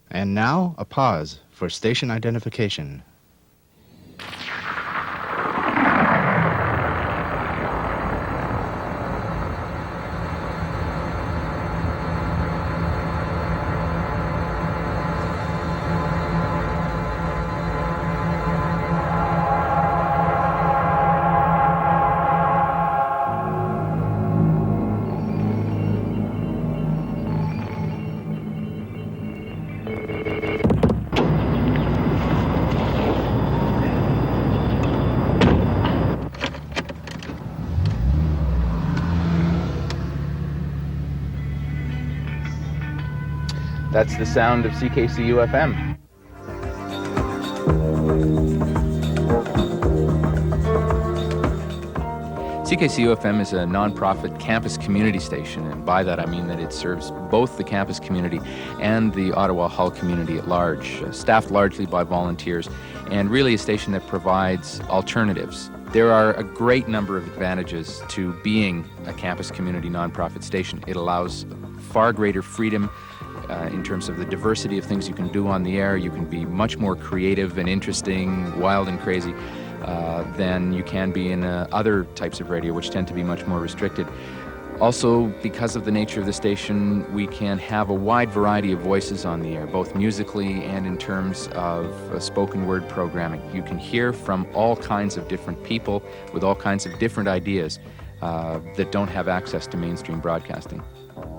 And now, a pause for station identification. That's the sound of CKCU FM. CKCU FM is a non-profit campus community station, and by that I mean that it serves both the campus community and the Ottawa Hull community at large, staffed largely by volunteers, and really a station that provides alternatives. There are a great number of advantages to being a campus community non-profit station. It allows far greater freedom in terms of the diversity of things you can do on the air. You can be much more creative and interesting, wild and crazy than you can be in other types of radio, which tend to be much more restricted. Also, because of the nature of the station, we can have a wide variety of voices on the air, both musically and in terms of spoken word programming. You can hear from all kinds of different people with all kinds of different ideas that don't have access to mainstream broadcasting.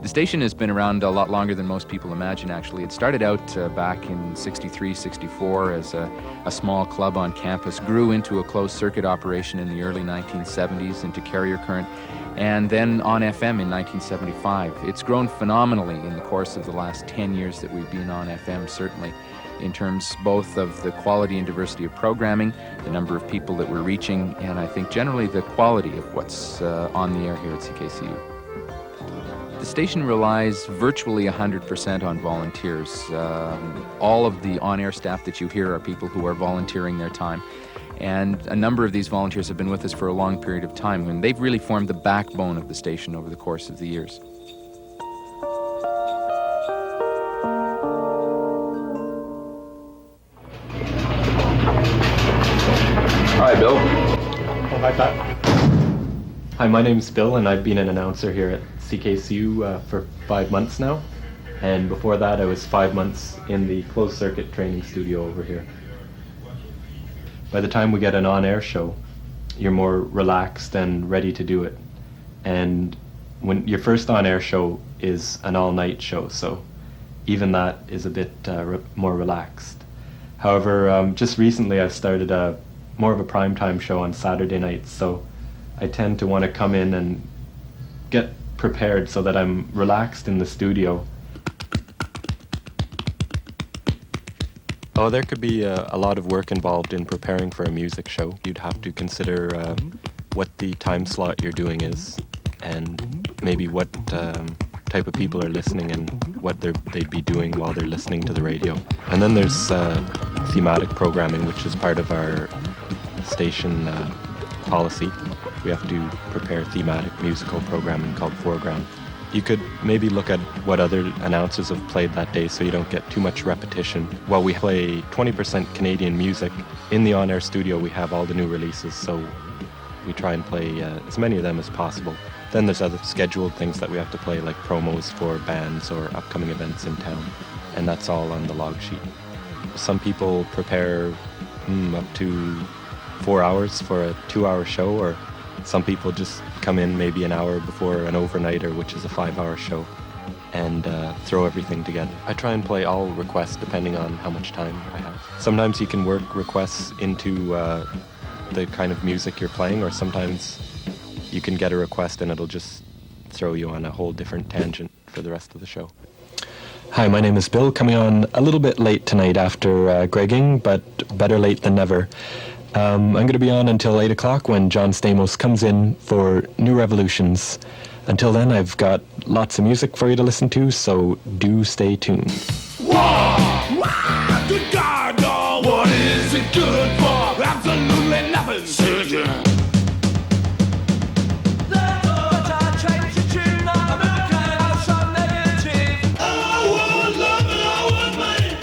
The station has been around a lot longer than most people imagine, actually. It started out back in 63, 64 as a small club on campus, grew into a closed-circuit operation in the early 1970s, into carrier current, and then on FM in 1975. It's grown phenomenally in the course of the last 10 years that we've been on FM, certainly, in terms both of the quality and diversity of programming, the number of people that we're reaching, and I think generally the quality of what's on the air here at CKCU. The station relies virtually 100% on volunteers. All of the on-air staff that you hear are people who are volunteering their time. And a number of these volunteers have been with us for a long period of time, and they've really formed the backbone of the station over the course of the years. Hi, Bill. Oh, hi, Pat. Hi, my name's Bill, and I've been an announcer here at CKCU for 5 months now. And before that, I was 5 months in the closed-circuit training studio over here. By the time we get an on-air show, you're more relaxed and ready to do it. And when your first on-air show is an all-night show, so even that is a bit more relaxed. However, just recently I started more of a primetime show on Saturday nights, so I tend to want to come in and get prepared so that I'm relaxed in the studio. Oh, there could be a lot of work involved in preparing for a music show. You'd have to consider what the time slot you're doing is, and maybe what type of people are listening and what they'd be doing while they're listening to the radio. And then there's thematic programming, which is part of our station policy. We have to prepare thematic musical programming called Foreground. You could maybe look at what other announcers have played that day so you don't get too much repetition. While we play 20% Canadian music, in the on-air studio we have all the new releases, so we try and play as many of them as possible. Then there's other scheduled things that we have to play, like promos for bands or upcoming events in town, and that's all on the log sheet. Some people prepare up to 4 hours for a 2-hour show, or some people just come in maybe an hour before an overnighter, which is a 5-hour show, and throw everything together. I try and play all requests depending on how much time I have. Sometimes you can work requests into the kind of music you're playing, or sometimes you can get a request and it'll just throw you on a whole different tangent for the rest of the show. Hi, my name is Bill, coming on a little bit late tonight after Gregging, but better late than never. I'm going to be on until 8 o'clock when John Stamos comes in for New Revolutions. Until then, I've got lots of music for you to listen to, so do stay tuned. Good God, dog, what is it good for? Absolutely nothing, surgeon. I want love and I want money.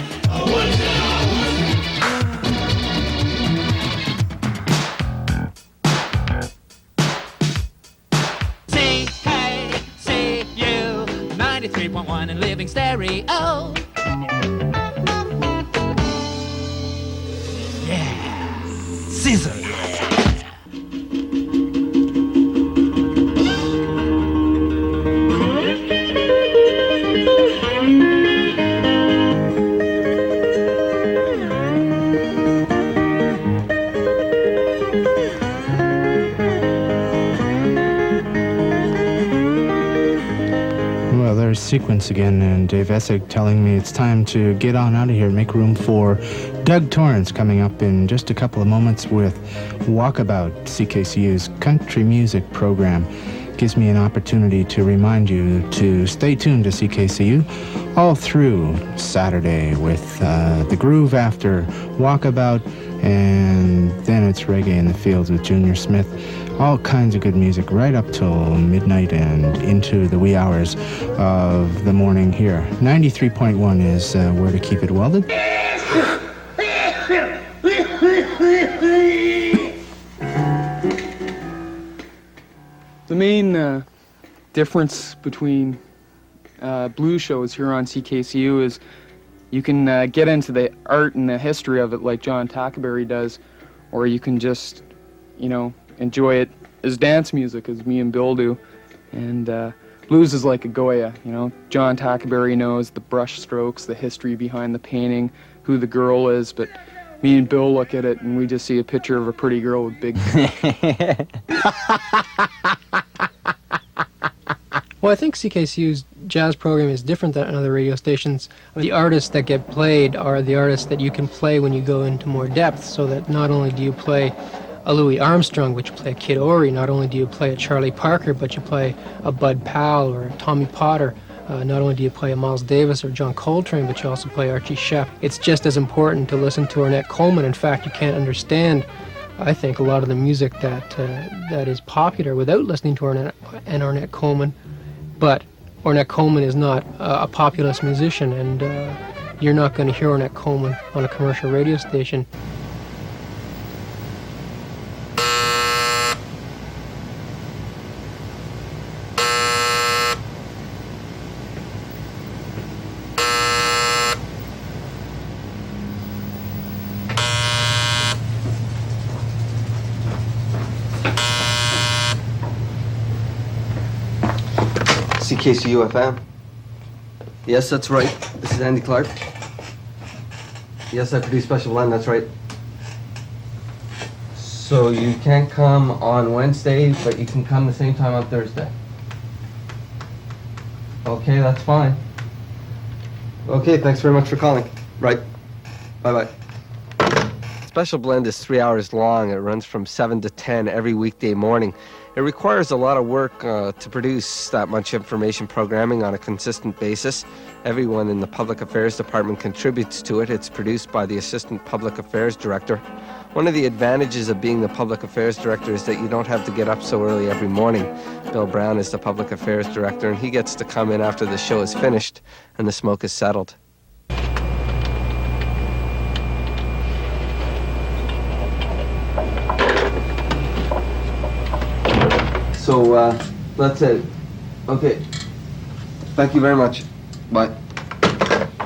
one living stereo. Yeah, scissor. Well, there's sequence again, and Dave Essig telling me it's time to get on out of here, make room for Doug Torrance coming up in just a couple of moments with Walkabout, CKCU's country music program. Gives me an opportunity to remind you to stay tuned to CKCU all through Saturday with the groove after Walkabout, and then it's Reggae in the Fields with Junior Smith. All kinds of good music right up till midnight and into the wee hours of the morning here. 93.1 is where to keep it welded. The main difference between blues shows here on CKCU is you can get into the art and the history of it like John Tackaberry does, or you can just, enjoy it as dance music, as me and Bill do. And blues is like a Goya, John Tackaberry knows the brush strokes, the history behind the painting, who the girl is, but me and Bill look at it and we just see a picture of a pretty girl with big... Well, I think CKCU's jazz program is different than other radio stations. The artists that get played are the artists that you can play when you go into more depth, so that not only do you play a Louis Armstrong, but you play a Kid Ory, not only do you play a Charlie Parker, but you play a Bud Powell or a Tommy Potter. Not only do you play a Miles Davis or John Coltrane, but you also play Archie Shepp. It's just as important to listen to Ornette Coleman. In fact, you can't understand, I think, a lot of the music that is popular without listening to Ornette Coleman. But Ornette Coleman is not a populist musician, and you're not going to hear Ornette Coleman on a commercial radio station. CKCU FM. Yes, that's right. This is Andy Clark. Yes, I produce Special Blend, that's right. So you can't come on Wednesday, but you can come the same time on Thursday. Okay, that's fine. Okay, thanks very much for calling. Right. Bye-bye. Special Blend is 3 hours long. It runs from 7 to 10 every weekday morning. It requires a lot of work to produce that much information programming on a consistent basis. Everyone in the Public Affairs Department contributes to it. It's produced by the Assistant Public Affairs Director. One of the advantages of being the Public Affairs Director is that you don't have to get up so early every morning. Bill Brown is the Public Affairs Director, and he gets to come in after the show is finished and the smoke is settled. So, that's it. Okay. Thank you very much. Bye.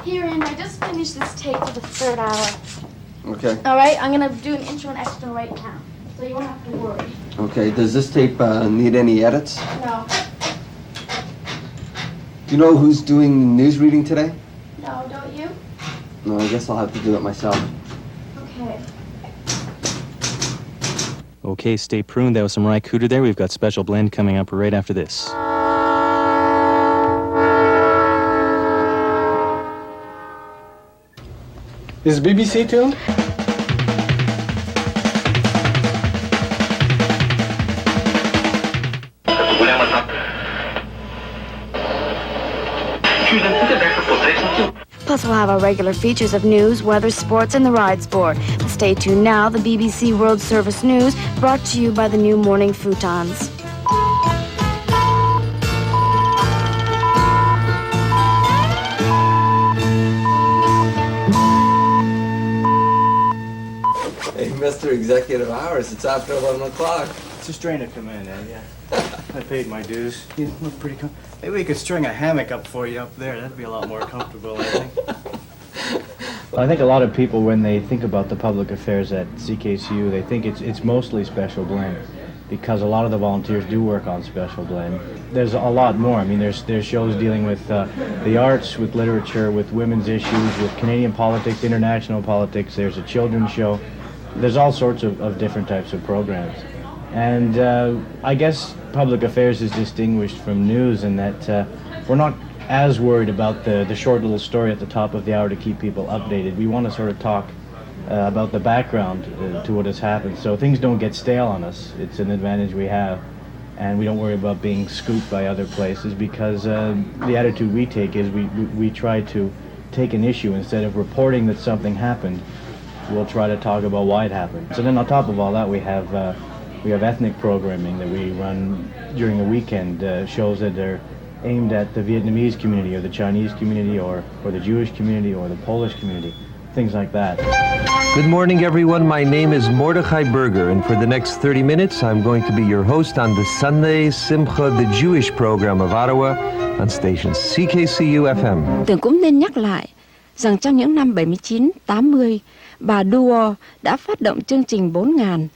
Here, Andy, I just finished this tape for the third hour. Okay. All right, I'm going to do an intro and extra right now, so you won't have to worry. Okay, does this tape need any edits? No. Do you know who's doing news reading today? No, don't you? No, I guess I'll have to do it myself. Okay. Okay, stay pruned. That was some Ry Cooder there. We've got Special Blend coming up right after this. Is BBC tuned? Plus, we'll have our regular features of news, weather, sports, and the ride sport. Stay tuned now. The BBC World Service News, brought to you by the new Morning Futons. Hey, Mr. Executive Hours, it's after 11 o'clock. It's a strain to come in, yeah. I paid my dues. You look pretty comfortable. Maybe we could string a hammock up for you up there. That'd be a lot more comfortable, I think. I think a lot of people, when they think about the public affairs at CKCU, they think it's mostly special blend, because a lot of the volunteers do work on special blend. There's a lot more. I mean, there's shows dealing with the arts, with literature, with women's issues, with Canadian politics, international politics. There's a children's show. There's all sorts of different types of programs. And I guess public affairs is distinguished from news in that we're not as worried about the short little story at the top of the hour to keep people updated. We want to sort of talk about the background to what has happened, so things don't get stale on us. It's an advantage we have, and we don't worry about being scooped by other places, because the attitude we take is we try to take an issue. Instead of reporting that something happened, we'll try to talk about why it happened. So then on top of all that, we have ethnic programming that we run during the weekend, shows that are aimed at the Vietnamese community or the Chinese community or the Jewish community or the Polish community, things like that. Good morning, everyone. My name is Mordechai Berger, and for the next 30 minutes, I'm going to be your host on the Sunday Simcha, the Jewish program of Ottawa on station CKCU FM. Tưởng cũng nên nhắc lại rằng trong những năm 79, 80, bà Duo đã phát động chương trình 4.000.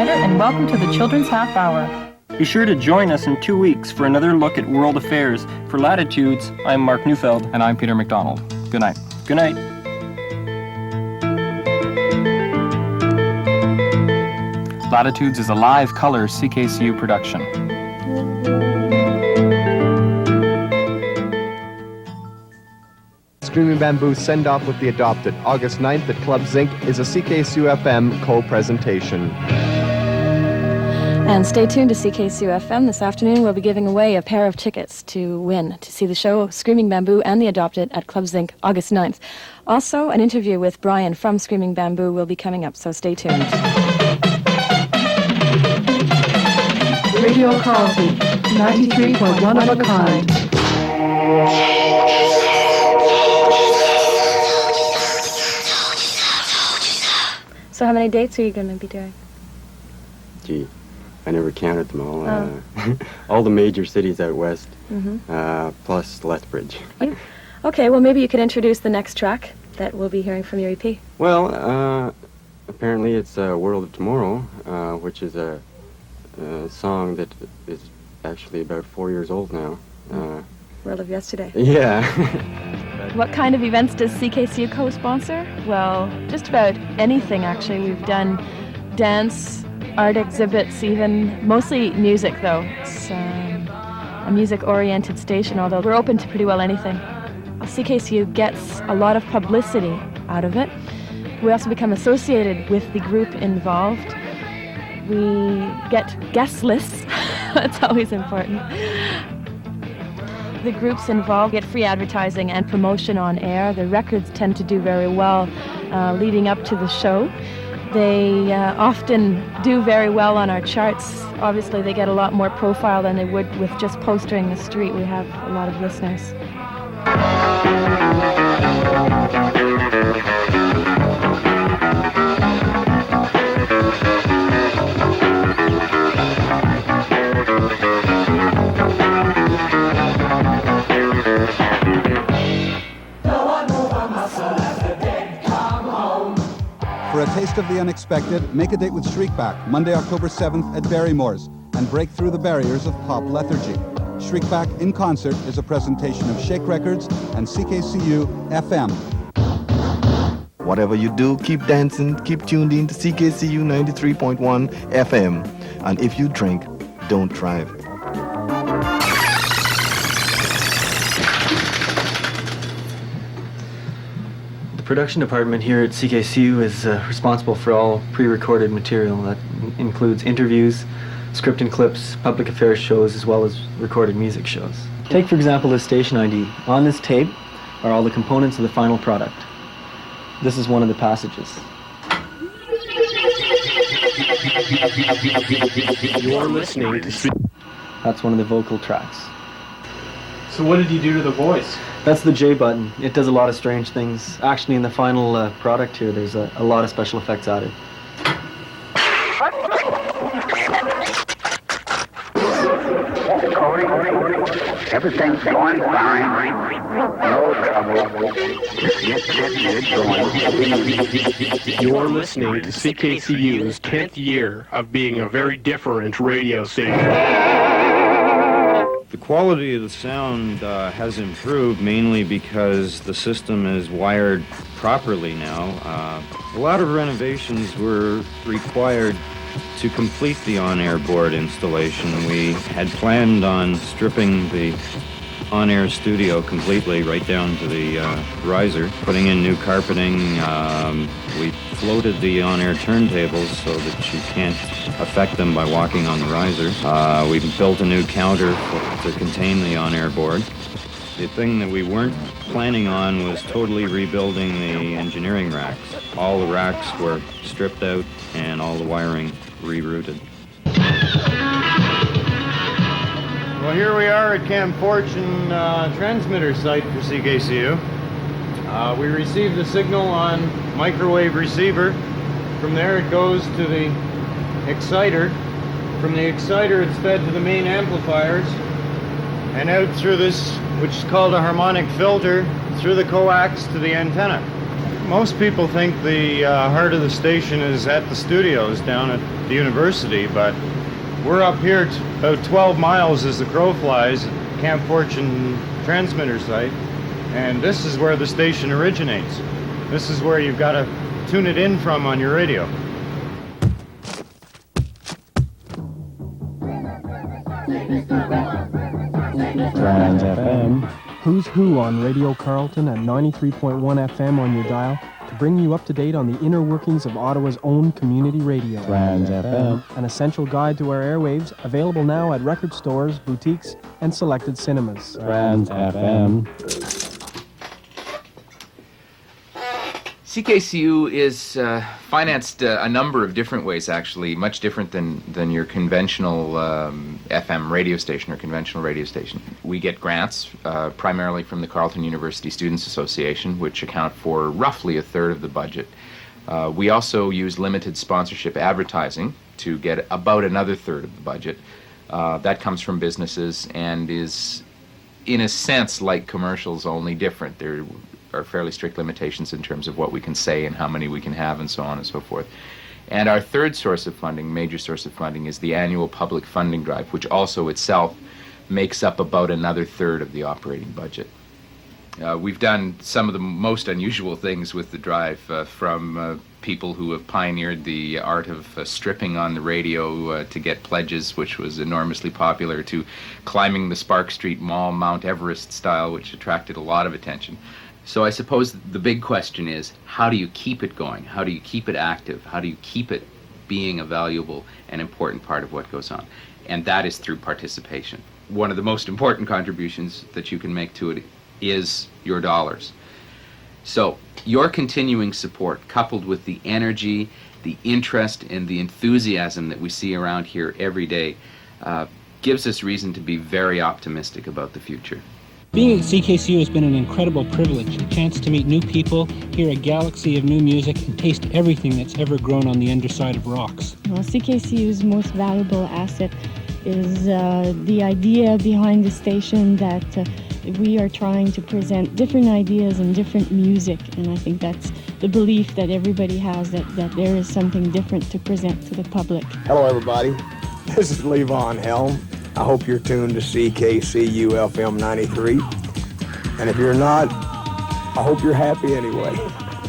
And welcome to the Children's Half Hour. Be sure to join us in 2 weeks for another look at world affairs. For Latitudes, I'm Mark Neufeld. And I'm Peter McDonald. Good night. Good night. Latitudes is a live color CKCU production. Screaming Bamboo Send Off with the Adopted, August 9th at Club Zinc, is a CKCU FM co-presentation. And stay tuned to CKCU FM. This afternoon we'll be giving away a pair of tickets to win to see the show Screaming Bamboo and the Adopted at Club Zinc, August 9th. Also, an interview with Brian from Screaming Bamboo will be coming up, so stay tuned. Radio Carlton, 93.1 of a kind. So how many dates are you going to be doing? Gee, I never counted them all. All the major cities out west, plus Lethbridge. Okay, well maybe you could introduce the next track that we'll be hearing from your EP. Well, apparently it's World of Tomorrow, which is a song that is actually about 4 years old now. World of Yesterday. Yeah. What kind of events does CKCU co-sponsor? Well, just about anything, actually. We've done dance, art exhibits, even mostly music, though. It's a music-oriented station, although we're open to pretty well anything. CKCU gets a lot of publicity out of it. We also become associated with the group involved. We get guest lists. That's always important. The groups involved get free advertising and promotion on air. The records tend to do very well leading up to the show. They often do very well on our charts. Obviously, they get a lot more profile than they would with just postering the street. We have a lot of listeners. For a taste of the unexpected, make a date with Shriekback, Monday, October 7th at Barrymore's, and break through the barriers of pop lethargy. Shriekback in Concert is a presentation of Shake Records and CKCU FM. Whatever you do, keep dancing, keep tuned in to CKCU 93.1 FM. And if you drink, don't drive. The production department here at CKCU is responsible for all pre-recorded material. That includes interviews, script and clips, public affairs shows, as well as recorded music shows. Take, for example, this station ID. On this tape are all the components of the final product. This is one of the passages. You're listening to... That's one of the vocal tracks. So what did you do to the voice? That's the J button. It does a lot of strange things. Actually, in the final product here, there's a lot of special effects added. Everything's going fine. No trouble. You're listening to CKCU's 10th year of being a very different radio station. The quality of the sound has improved mainly because the system is wired properly now. A lot of renovations were required to complete the on-air board installation. We had planned on stripping the on-air studio completely right down to the riser, putting in new carpeting. We floated the on-air turntables so that you can't affect them by walking on the riser. We built a new counter to contain the on-air board. The thing that we weren't planning on was totally rebuilding the engineering racks. All the racks were stripped out and all the wiring rerouted. Well, here we are at Camp Fortune transmitter site for CKCU. We received the signal on microwave receiver. From there it goes to the exciter. From the exciter it's fed to the main amplifiers and out through this, which is called a harmonic filter, through the coax to the antenna. Most people think the heart of the station is at the studios down at the university, but we're up here about 12 miles as the crow flies at Camp Fortune transmitter site, and this is where the station originates. This is where you've got to tune it in from on your radio. Trans FM. Who's Who on Radio Carleton at 93.1 FM on your dial to bring you up to date on the inner workings of Ottawa's own community radio. Trans FM. An essential guide to our airwaves, available now at record stores, boutiques, and selected cinemas. Trans FM. CKCU is financed a number of different ways, actually, much different than your conventional FM radio station or conventional radio station. We get grants primarily from the Carleton University Students Association, which account for roughly a third of the budget. We also use limited sponsorship advertising to get about another third of the budget. That comes from businesses and is, in a sense, like commercials, only different. There are fairly strict limitations in terms of what we can say and how many we can have and so on and so forth. And our third source of funding, major source of funding, is the annual public funding drive, which also itself makes up about another third of the operating budget. We've done some of the most unusual things with the drive, from people who have pioneered the art of stripping on the radio to get pledges, which was enormously popular, to climbing the Spark Street Mall Mount Everest style, which attracted a lot of attention. So I suppose the big question is, how do you keep it going? How do you keep it active? How do you keep it being a valuable and important part of what goes on? And that is through participation. One of the most important contributions that you can make to it is your dollars. So your continuing support, coupled with the energy, the interest, and the enthusiasm that we see around here every day, gives us reason to be very optimistic about the future. Being at CKCU has been an incredible privilege, a chance to meet new people, hear a galaxy of new music, and taste everything that's ever grown on the underside of rocks. Well, CKCU's most valuable asset is the idea behind the station that we are trying to present different ideas and different music, and I think that's the belief that everybody has, that there is something different to present to the public. Hello, everybody. This is Levon Helm. I hope you're tuned to CKCU FM 93. And if you're not, I hope you're happy anyway.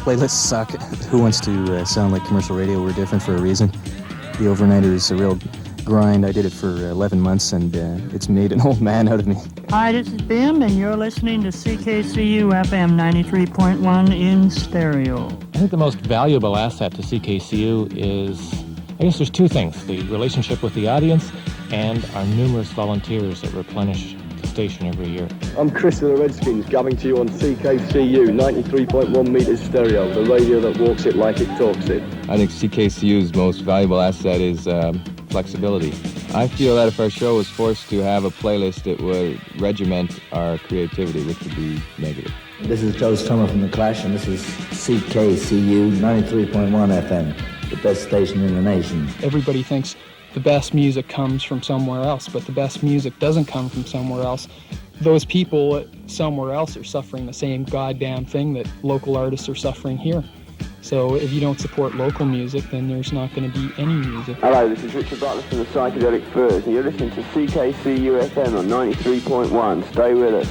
Playlists suck. Who wants to sound like commercial radio? We're different for a reason. The Overnighter is a real grind. I did it for 11 months, and it's made an old man out of me. Hi, this is Bim, and you're listening to CKCU FM 93.1 in stereo. I think the most valuable asset to CKCU is, I guess there's two things: the relationship with the audience and our numerous volunteers that replenish the station every year. I'm Chris of the Redskins, coming to you on CKCU 93.1 meters stereo, the radio that walks it like it talks it. I think CKCU's most valuable asset is flexibility. I feel that if our show was forced to have a playlist, it would regiment our creativity, which would be negative. This is Joe Stummer from The Clash, and this is CKCU 93.1 FM, the best station in the nation. Everybody thinks the best music comes from somewhere else, but the best music doesn't come from somewhere else. Those people somewhere else are suffering the same goddamn thing that local artists are suffering here. So if you don't support local music, then there's not going to be any music. Hello, this is Richard Butler from the Psychedelic Furs, and you're listening to CKCU FM on 93.1. Stay with us.